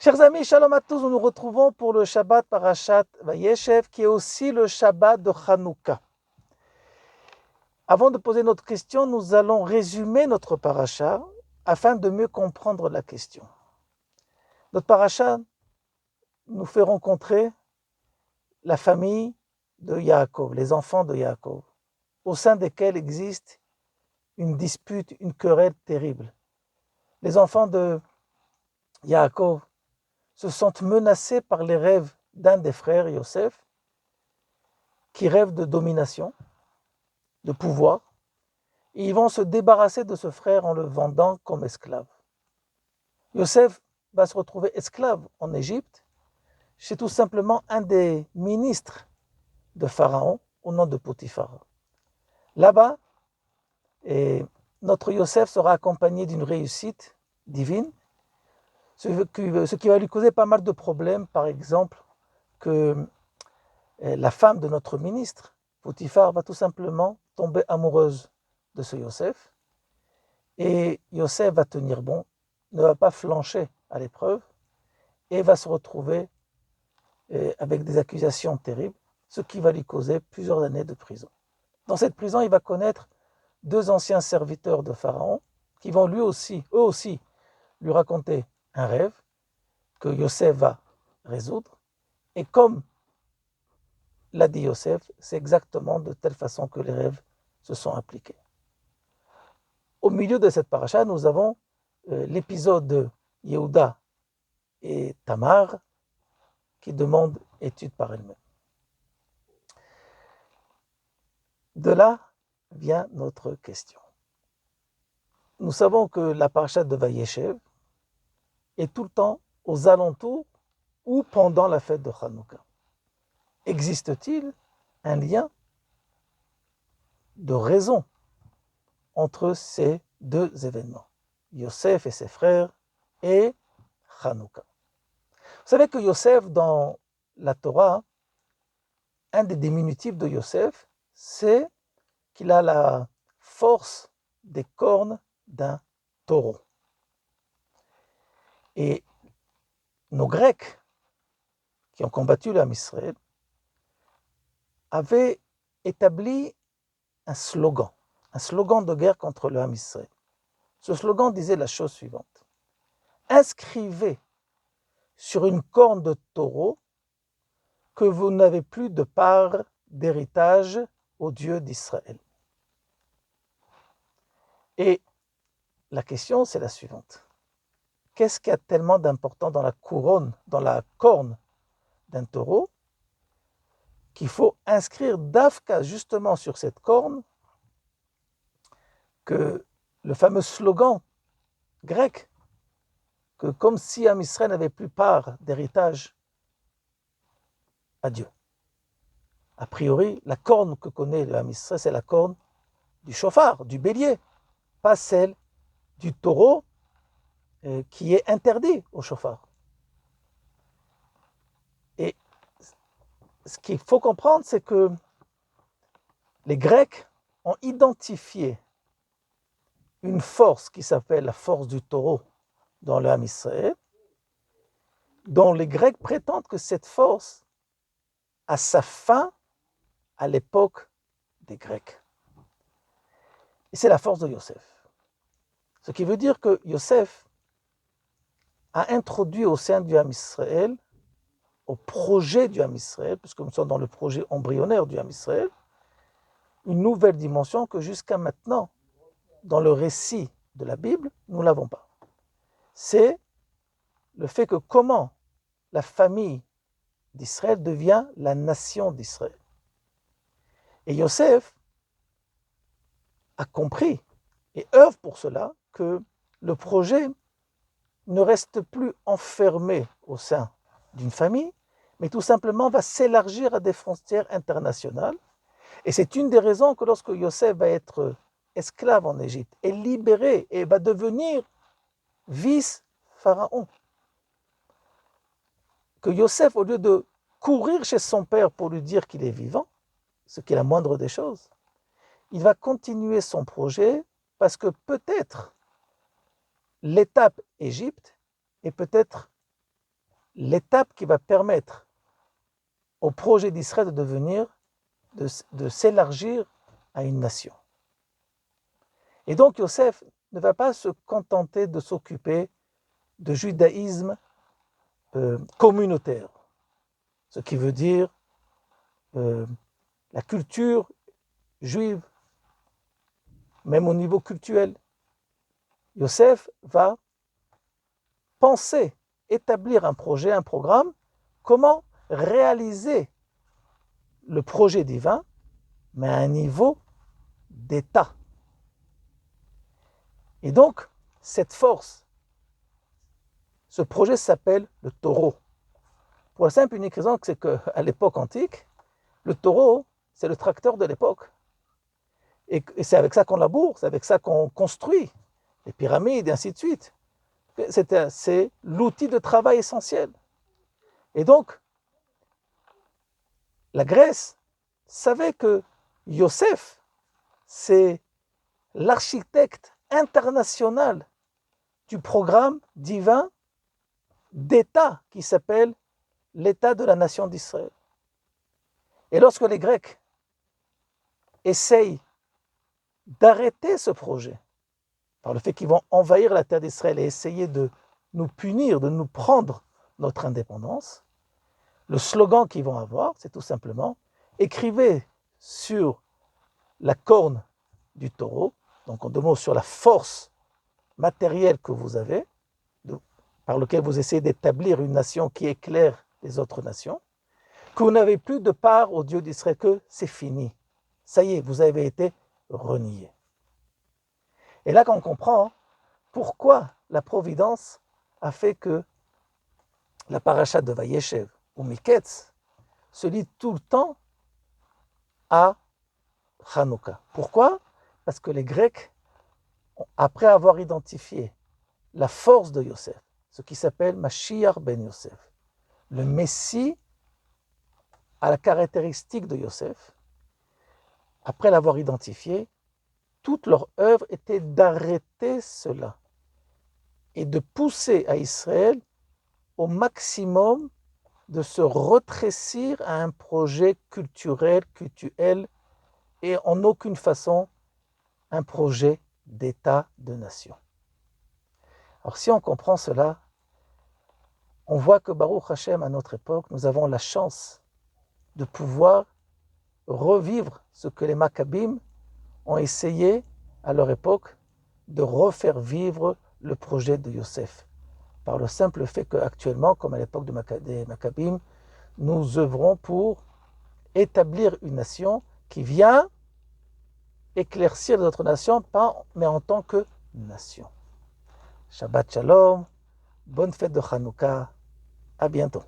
Chers amis, shalom à tous, nous nous retrouvons pour le Shabbat Parashat Vayeshev, qui est aussi le Shabbat de Hanouka. Avant de poser notre question, nous allons résumer notre parasha afin de mieux comprendre la question. Notre parasha nous fait rencontrer la famille de Yaakov, les enfants de Yaakov, au sein desquels existe une dispute, une querelle terrible. Les enfants de Yaakov se sentent menacés par les rêves d'un des frères, Yosef, qui rêve de domination, de pouvoir, et ils vont se débarrasser de ce frère en le vendant comme esclave. Yosef va se retrouver esclave en Égypte, chez tout simplement un des ministres de Pharaon, au nom de Potiphar. Là-bas, notre Yosef sera accompagné d'une réussite divine, ce qui va lui causer pas mal de problèmes, par exemple, que la femme de notre ministre, Potiphar, va tout simplement tomber amoureuse de ce Yosef, et Yosef va tenir bon, ne va pas flancher à l'épreuve, et va se retrouver avec des accusations terribles, ce qui va lui causer plusieurs années de prison. Dans cette prison, il va connaître deux anciens serviteurs de Pharaon, qui vont eux aussi, lui raconter un rêve que Yosef va résoudre, et comme l'a dit Yosef, c'est exactement de telle façon que les rêves se sont appliqués. Au milieu de cette paracha, nous avons l'épisode de Yehuda et Tamar qui demandent étude par elles-mêmes. De là vient notre question. Nous savons que la paracha de Vayeshev est tout le temps aux alentours ou pendant la fête de Hanouka. Existe-t-il un lien de raison entre ces deux événements, Yosef et ses frères et Hanouka? Vous savez que Yosef, dans la Torah, un des diminutifs de Yosef, c'est qu'il a la force des cornes d'un taureau. Et nos Grecs, qui ont combattu l'âme Israël, avaient établi un slogan de guerre contre l'âme Israël. Ce slogan disait la chose suivante: inscrivez sur une corne de taureau que vous n'avez plus de part d'héritage au Dieu d'Israël. Et la question, c'est la suivante: qu'est-ce qu'il y a tellement d'important dans la couronne, dans la corne d'un taureau, qu'il faut inscrire d'Afka justement sur cette corne que le fameux slogan grec, que comme si Am Israël n'avait plus part d'héritage à Dieu. A priori, la corne que connaît le Am Israël, c'est la corne du chauffard, du bélier, pas celle du taureau qui est interdit au chauffard. Et ce qu'il faut comprendre, c'est que les Grecs ont identifié une force qui s'appelle la force du taureau dans le Am Israël, dont les Grecs prétendent que cette force a sa fin à l'époque des Grecs. Et c'est la force de Yosef. Ce qui veut dire que Yosef a introduit au sein du Am Israël, au projet du Am Israël, puisque nous sommes dans le projet embryonnaire du Am Israël, une nouvelle dimension que jusqu'à maintenant, dans le récit de la Bible, nous ne l'avons pas. C'est le fait que comment la famille d'Israël devient la nation d'Israël. Et Yosef a compris et œuvre pour cela que le projet ne reste plus enfermé au sein d'une famille, mais tout simplement va s'élargir à des frontières internationales. Et c'est une des raisons que lorsque Yosef va être esclave en Égypte et libéré et va devenir vice-pharaon, que Yosef, au lieu de courir chez son père pour lui dire qu'il est vivant, ce qui est la moindre des choses, il va continuer son projet parce que peut-être l'étape Égypte est peut-être l'étape qui va permettre au projet d'Israël de s'élargir à une nation. Et donc Yosef ne va pas se contenter de s'occuper de judaïsme communautaire, ce qui veut dire la culture juive, même au niveau culturel. Yosef va penser, établir un projet, un programme, comment réaliser le projet divin, mais à un niveau d'État. Et donc, cette force, ce projet s'appelle le taureau. Pour la simple et unique raison que c'est qu'à l'époque antique, le taureau, c'est le tracteur de l'époque. Et c'est avec ça qu'on laboure, c'est avec ça qu'on construit les pyramides et ainsi de suite. C'est l'outil de travail essentiel. Et donc, la Grèce savait que Yosef, c'est l'architecte international du programme divin d'État qui s'appelle l'État de la nation d'Israël. Et lorsque les Grecs essayent d'arrêter ce projet, par le fait qu'ils vont envahir la terre d'Israël et essayer de nous punir, de nous prendre notre indépendance, le slogan qu'ils vont avoir, c'est tout simplement « Écrivez sur la corne du taureau », donc en deux mots, sur la force matérielle que vous avez, par lequel vous essayez d'établir une nation qui éclaire les autres nations, que vous n'avez plus de part au Dieu d'Israël, que c'est fini. Ça y est, vous avez été reniés. Et là, quand on comprend pourquoi la Providence a fait que la paracha de Vayeshev ou Miketz se lit tout le temps à Hanouka. Pourquoi? Parce que les Grecs, après avoir identifié la force de Yosef, ce qui s'appelle Mashiach ben Yosef, le Messie à la caractéristique de Yosef, après l'avoir identifié, toute leur œuvre était d'arrêter cela et de pousser à Israël au maximum de se retrécir à un projet culturel et en aucune façon un projet d'État, de nation. Alors si on comprend cela, on voit que Baruch Hashem, à notre époque, nous avons la chance de pouvoir revivre ce que les Maccabim ont essayé à leur époque de refaire vivre le projet de Yosef. Par le simple fait qu'actuellement, comme à l'époque des Maccabim, nous œuvrons pour établir une nation qui vient éclaircir notre nation, mais en tant que nation. Shabbat Shalom, bonne fête de Hanouka, à bientôt.